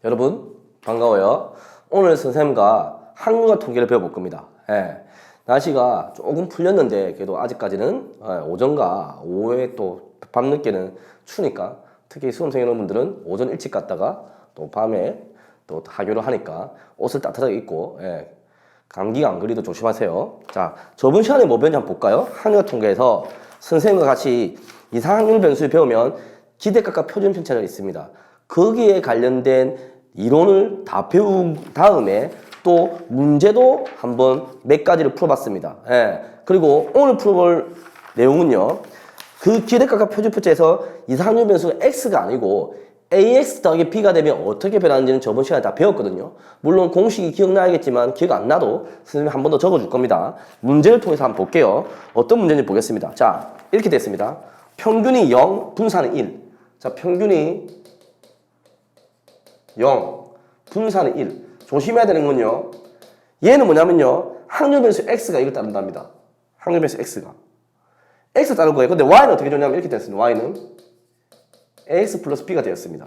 여러분 반가워요. 오늘 선생님과 확률과 통계를 배워볼 겁니다. 날씨가 조금 풀렸는데 그래도 아직까지는 오전과 오후에 또 밤늦게는 추니까 특히 수험생 여러분들은 오전 일찍 갔다가 또 밤에 또 하교를 하니까 옷을 따뜻하게 입고 감기가 안 걸리도 조심하세요. 자, 저번 시간에 뭐 배웠는지 한번 볼까요? 확률과 통계에서 선생님과 같이 이상확률 변수를 배우면 기대값과 표준 편차가 있습니다. 거기에 관련된 이론을 다 배운 다음에 또 문제도 한번 몇 가지를 풀어봤습니다. 그리고 오늘 풀어볼 내용은요. 그 기대값과 표준 편차에서 이상확률 변수가 x가 아니고 ax 더하기 b가 되면 어떻게 변하는지는 저번 시간에 다 배웠거든요. 물론 공식이 기억나야겠지만 기억 안 나도 선생님이 한 번 더 적어줄 겁니다. 문제를 통해서 한번 볼게요. 어떤 문제인지 보겠습니다. 자, 이렇게 됐습니다. 평균이 0, 분산은 1. 자, 평균이 0, 분산은 1. 조심해야 되는 건요. 얘는 뭐냐면요. 확률 변수 x가 이걸 따른답니다. 확률 변수 x가. x 따를 거예요. 근데 y는 어떻게 되냐면 이렇게 됐습니다. y는 ax 플러스 b가 되었습니다.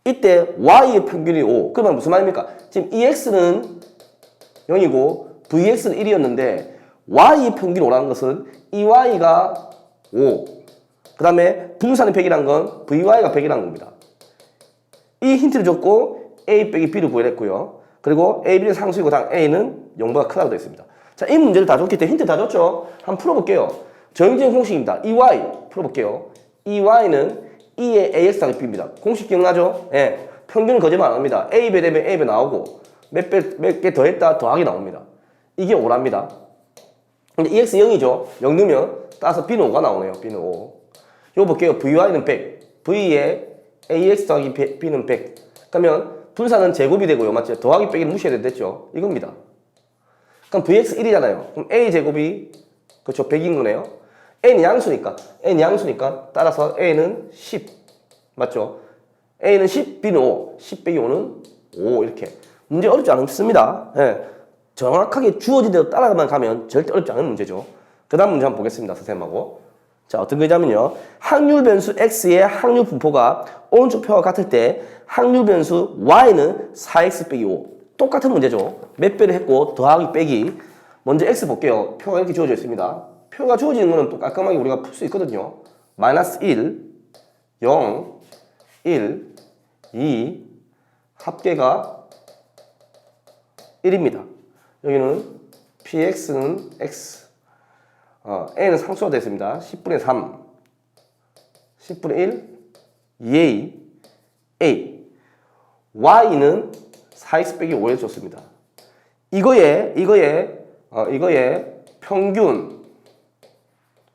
이때 y의 평균이 5. 그러면 무슨 말입니까? 지금 이 x는 0이고 vx는 1이었는데 y의 평균이 5라는 것은 이 y가 5. 그 다음에 분산의 100이란 건 vy가 100이라는 겁니다. 이 힌트를 줬고 a 빼기 b를 구해냈고요. 그리고 a, b는 상수이고 당 a는 0보다 크다고 되어 있습니다. 자, 이 문제를 다 줬기 때문에 힌트 다 줬죠? 한번 풀어볼게요. 정의적인 공식입니다. EY 풀어볼게요. EY는 E의 AX 더하기 B입니다. 공식 기억나죠? 평균은 거짓말 안 합니다. A배 되면 A배 나오고 몇 개 더했다 더하기 나옵니다. 이게 5랍니다. 근데 EX 0이죠? 0 넣으면 따라서 B는 5가 나오네요. B는 5. 이거 볼게요. VY는 100. V의 AX 더하기 B는 100. 그러면 분산은 제곱이 되고요. 맞죠? 더하기 빼기는 무시해야 됐죠? 이겁니다. 그럼 VX 1이잖아요. 그럼 A 제곱이 그렇죠? 100인 거네요. A는 양수니까 따라서 A는 10 맞죠? A는 10, B는 5 10 빼기 5는 5 이렇게 문제 어렵지 않습니다. 정확하게 주어진 대로 따라가만 가면 절대 어렵지 않은 문제죠. 그 다음 문제 한번 보겠습니다. 선생님하고. 자, 어떤 거냐면요. 확률 변수 X의 확률 분포가 오른쪽 표와 같을 때 확률 변수 Y는 4X 빼기 5 똑같은 문제죠. 몇 배를 했고 더하기 빼기. 먼저 X 볼게요. 표가 이렇게 주어져 있습니다. 표가 주어지는 거는 또 깔끔하게 우리가 풀 수 있거든요. 마이너스 1, 0, 1, 2, 합계가 1입니다. 여기는 px는 x, a는 상수가 됐습니다. 10분의 3, 10분의 1, 2a, a, y는 4x 빼기 5에서 줬습니다. 이거에 평균,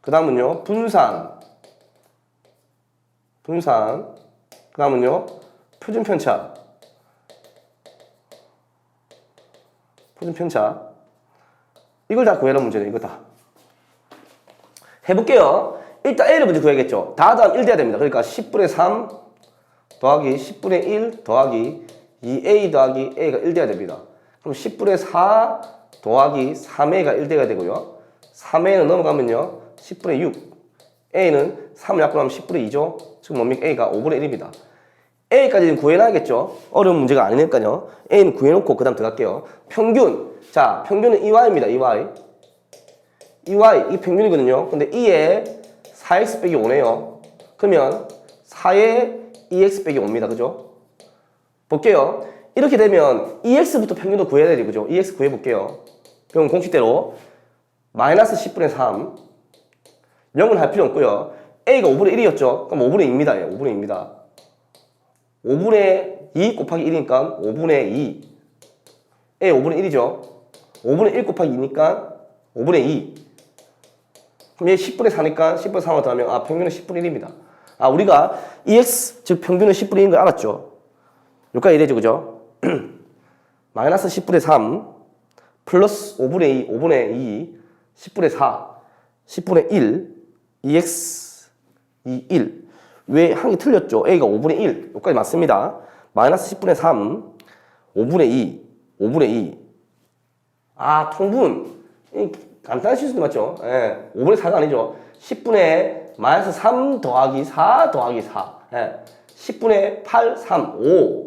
그 다음은요, 분산, 그 다음은요, 표준 편차. 이걸 다 구해라 문제네, 이거 다. 해볼게요. 일단 A를 먼저 구해야겠죠. 다 더하면 1 돼야 됩니다. 그러니까 10분의 3 더하기 10분의 1 더하기 2A 더하기 A가 1 돼야 됩니다. 그럼 10분의 4 더하기 3A가 1 돼야 되고요. 3A는 넘어가면요. 10분의 6. A는 3을 약분하면 10분의 2죠. 지금 뭡니까? A가 5분의 1입니다. A까지는 구해놔야겠죠. 어려운 문제가 아니니까요. A는 구해놓고 그 다음 들어갈게요. 평균. 자, 평균은 EY입니다. EY, 이 평균이거든요. 근데 E에 4X 빼기 5네요. 그러면 4에 2X 빼기 5입니다. 그죠? 볼게요. 이렇게 되면 EX부터 평균도 구해야 되죠. 그죠? EX 구해볼게요. 그럼 공식대로 마이너스 10분의 3 0은 할 필요 없고요. A가 5분의 1이었죠. 그럼 5분의 2입니다. 5분의 2입니다. 5분의 2 곱하기 1이니까 5분의 2. A 5분의 1이죠. 5분의 1 곱하기 2니까 5분의 2. 그럼 얘 10분의 4니까 10분의 3을 더하면 평균은 10분의 1입니다. 우리가 EX 즉 평균은 10분의 1인 걸 알았죠. 여기까지 이래죠. 그죠? 마이너스 10분의 3 플러스 5분의 2, 5분의 2, 10분의 4, 10분의 1, EX, 2, 1. 왜 한 개 틀렸죠? A가 5분의 1. 여기까지 맞습니다. 마이너스 10분의 3, 5분의 2, 5분의 2. 통분. 간단한 실수도 맞죠? 5분의 4가 아니죠. 10분의 마이너스 3 더하기 4 더하기 4. 10분의 8, 3, 5.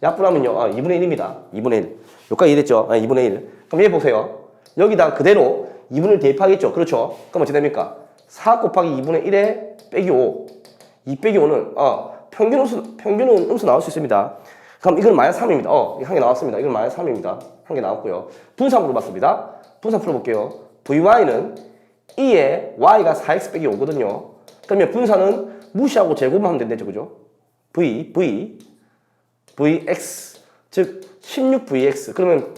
약분하면요. 2분의 1입니다. 2분의 1. 여기까지 이해됐죠? 2분의 1. 그럼 얘 보세요. 여기다 그대로 2분의 1 대입하겠죠? 그렇죠? 그럼 어떻게 됩니까? 4 곱하기 2분의 1에 빼기 5. 2 빼기 5는, 평균은 음수 나올 수 있습니다. 그럼 이건 마이너스 3입니다. 한 개 나왔습니다. 이건 마이너스 3입니다. 한 개 나왔고요. 분산 물어봤습니다. 분산 풀어볼게요. vy는 2에 y가 4x 빼기 5거든요. 그러면 분산은 무시하고 제곱만 하면 된대죠. 그죠? vx. 즉, 16vx. 그러면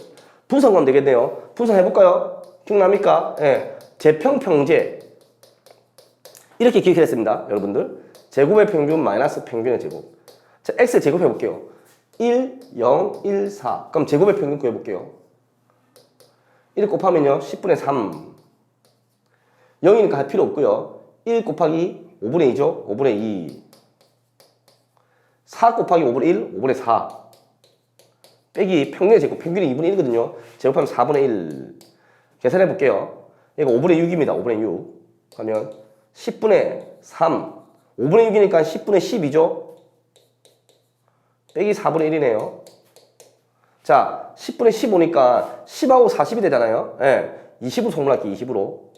분산하면 되겠네요. 분산해볼까요? 기억납니까? 예. 제평평제. 이렇게 기억했습니다. 여러분들. 제곱의 평균 마이너스 평균의 제곱. 자, x 제곱해볼게요. 1, 0, 1, 4. 그럼 제곱의 평균 구해볼게요. 1 곱하면요. 10분의 3. 0이니까 할 필요 없고요. 1 곱하기 5분의 2죠. 5분의 2. 4 곱하기 5분의 1, 5분의 4. 빼기 평균의 제곱. 평균이 2분의 1이거든요. 제곱하면 4분의 1. 계산해볼게요. 얘가 5분의 6입니다. 5분의 6. 그러면 10분의 3. 5분의 6이니까 10분의 10이죠. 빼기 4분의 1이네요. 자, 10분의 15니까 10하고 40이 되잖아요. 예. 20으로 소문할게요. 20으로.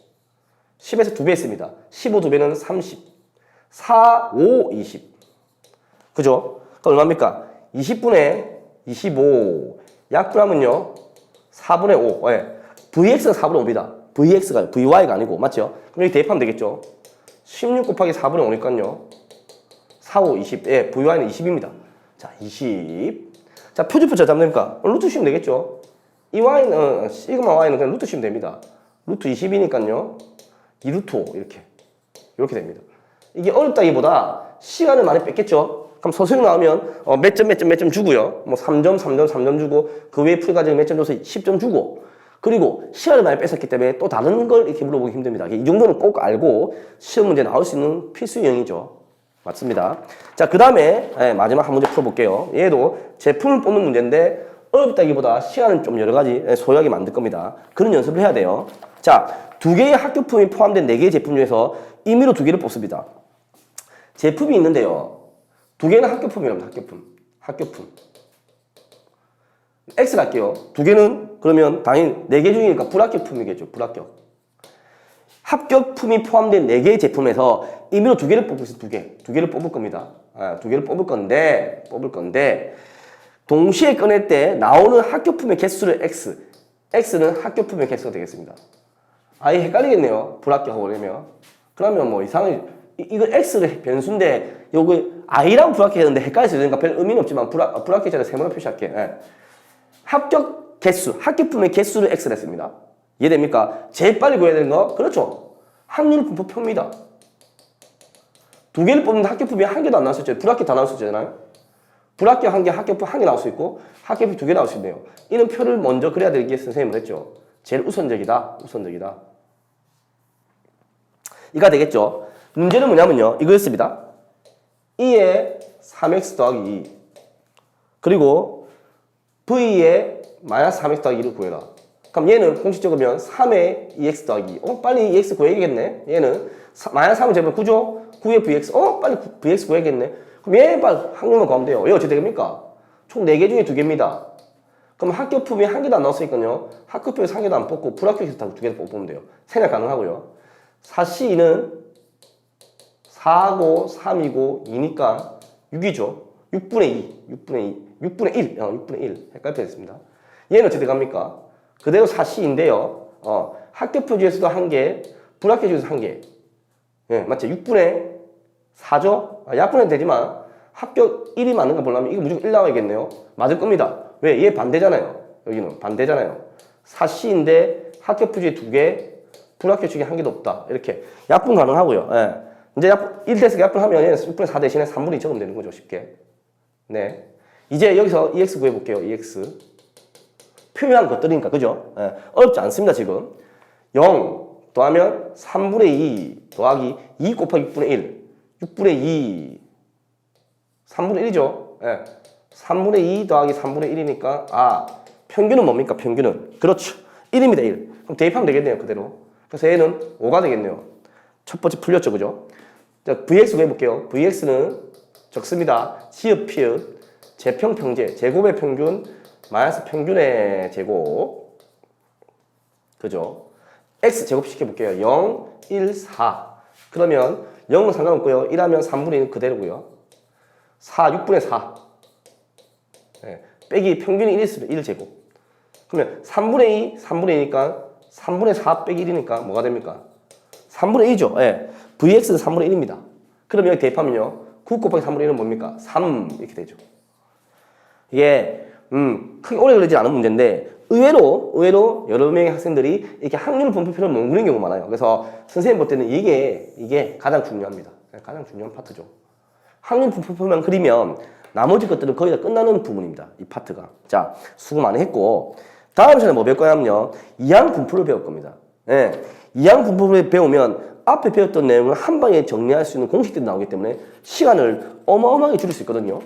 10에서 2배 했습니다. 15 2배는 30. 4, 5, 20. 그죠? 그럼 얼마입니까? 20분의 25. 약분하면요. 4분의 5. 예. vx가 4분의 5입니다. vx가, vy가 아니고. 맞죠? 그럼 여기 대입하면 되겠죠? 16 곱하기 4분의 5니까요. 4, 5, 20. 예, vy는 20입니다. 자, 20. 자, 표준표 저 잡으면 됩니까? 루트 씌우면 되겠죠? 이 y는, 시그마 y는 그냥 루트 씌우면 됩니다. 루트 20이니까요. 2루트 5. 이렇게 됩니다. 이게 어렵다기보다 시간을 많이 뺐겠죠? 그럼 서술형 나오면, 몇 점 주고요. 뭐 3점, 3점, 3점 주고, 그 외에 풀과정 몇 점 줘서 10점 주고, 그리고 시간을 많이 뺐었기 때문에 또 다른 걸 이렇게 물어보기 힘듭니다. 이 정도는 꼭 알고 시험 문제 나올 수 있는 필수 유형이죠. 맞습니다. 자, 그 다음에 마지막 한 문제 풀어볼게요. 얘도 제품을 뽑는 문제인데 어렵다기보다 시간은 좀 여러 가지 소요하게 만들 겁니다. 그런 연습을 해야 돼요. 자, 2개의 학교품이 포함된 4개의 제품 중에서 임의로 2개를 뽑습니다. 제품이 있는데요. 2개는 학교품이랍니다. 학교품. X 갈게요. 2개는 그러면 당연히 4개 중이니까 불합격품이겠죠. 불합격. 합격품이 포함된 4개의 제품에서 임의로 2개를 뽑고 있어요. 2개를 뽑을 겁니다. 2개를 뽑을 건데 동시에 꺼낼 때 나오는 학교품의 개수를 X. X는 학교품의 개수가 되겠습니다. 아예 헷갈리겠네요. 불합격하고 그러면. 그러면 뭐 이상하게 이거 X를 변수인데 요거 I라고 불합격했는데 헷갈릴 수 있으니까 별 의미는 없지만 불합격자를 세모로 표시할게. 합격 개수, 학교품의 개수를 X를 했습니다. 이해됩니까? 제일 빨리 구해야 되는 거? 그렇죠. 확률 분포표입니다. 2개를 뽑는데 학교품이 1개도 안 나올 수 있죠. 불합격 다 나올 수 있잖아요. 불합격 1개, 학교품 1개 나올 수 있고 학교품 2개 나올 수 있네요. 이런 표를 먼저 그려야 되겠 선생님은 했죠. 제일 우선적이다. 이가 되겠죠. 문제는 뭐냐면요. 이거였습니다. 2에 3x 더하기 2 그리고 v에 마이너스 3x 더하기 2를 구해라. 그럼 얘는 공식적으로 3에 2x 더하기 2. 빨리 2x 구해야겠네. 얘는 마이너스 3을 제면 9죠? 9에 vx. 빨리 vx 구해야겠네. 그럼 얘 빨리 확률만 구하면 돼요. 얘 어떻게 됩니까? 총 4개 중에 2개입니다. 그럼 학교품이 1개도 안 나왔으니까요. 학교품에서 1개도 안 뽑고 불합격에서 다 2개를 뽑으면 돼요. 생략 가능하고요. 4C2는 4고 3이고 2니까 6이죠. 6분의 1. 헷갈릴 뻔했습니다. 얘는 어떻게 됩니까? 그대로 4C인데요. 학교표 중에서도 1개, 불합격 중에서 1개. 예, 맞죠? 6분의 4죠? 약분해도 되지만 합격 1이 맞는가 보려면 이거 무조건 1 나와야겠네요. 맞을 겁니다. 왜? 얘 반대잖아요. 여기는 반대잖아요. 4C인데 학교표 중에 2개, 불합격 중에 1개도 없다. 이렇게 약분 가능하고요. 예. 이제 1 돼서 약분하면 얘는 6분의 4 대신에 3분의 2 적으면 되는 거죠. 쉽게. 네. 이제 여기서 EX 구해볼게요. EX. 표현한 것들이니까, 그죠? 예. 어렵지 않습니다, 지금. 0 더하면 3분의 2 더하기 2 곱하기 6분의 1. 6분의 2. 3분의 1이죠? 예. 3분의 2 더하기 3분의 1이니까, 평균은 뭡니까? 평균은. 그렇죠. 1입니다, 1. 그럼 대입하면 되겠네요, 그대로. 그래서 얘는 5가 되겠네요. 첫 번째 풀렸죠, 그죠? 자, VX 구해볼게요. VX는 적습니다. 지읒, 피읒. 제평평제, 제곱의 평균 마이너스 평균의 제곱. 그죠? x 제곱 시켜볼게요. 0, 1, 4. 그러면 0은 상관없고요. 1하면 3분의 1은 그대로고요. 4, 6분의 4. 네. 빼기 평균이 1 있으면 1제곱. 그러면 3분의 2, 3분의 2니까 3분의 4 빼기 1이니까 뭐가 됩니까? 3분의 2죠. 예. vx는 3분의 1입니다. 그러면 여기 대입하면요. 9 곱하기 3분의 1은 뭡니까? 3 이렇게 되죠. 이게 크게 오래 걸리지 않은 문제인데 의외로 여러 명의 학생들이 이렇게 확률 분포표를 못 그리는 경우가 많아요. 그래서 선생님 볼 때는 이게 가장 중요합니다. 가장 중요한 파트죠. 확률 분포표만 그리면 나머지 것들은 거의 다 끝나는 부분입니다. 이 파트가. 자, 수고 많이 했고 다음 시간에 뭐 배울 거냐면요. 이항 분포를 배울 겁니다. 예. 이항 분포를 배우면 앞에 배웠던 내용을 한 방에 정리할 수 있는 공식들이 나오기 때문에 시간을 어마어마하게 줄일 수 있거든요.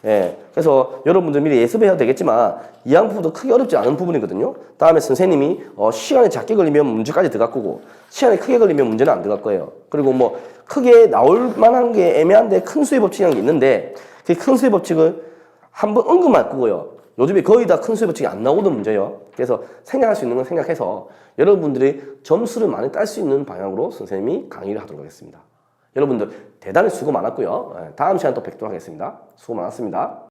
예. 그래서 여러분들 미리 예습해야 되겠지만 이항 분포도 크게 어렵지 않은 부분이거든요. 다음에 선생님이 시간이 작게 걸리면 문제까지 들어갈 거고 시간이 크게 걸리면 문제는 안 들어갈 거예요. 그리고 뭐 크게 나올 만한 게 애매한데 큰 수의 법칙이라는 게 있는데 그 큰 수의 법칙을 한번 언급할 거고요. 요즘에 거의 다 큰 수의 법칙이 안 나오는 문제예요. 그래서 생각할 수 있는 건 생각해서 여러분들이 점수를 많이 딸 수 있는 방향으로 선생님이 강의를 하도록 하겠습니다. 여러분들 대단히 수고 많았고요. 다음 시간에 또 뵙도록 하겠습니다. 수고 많았습니다.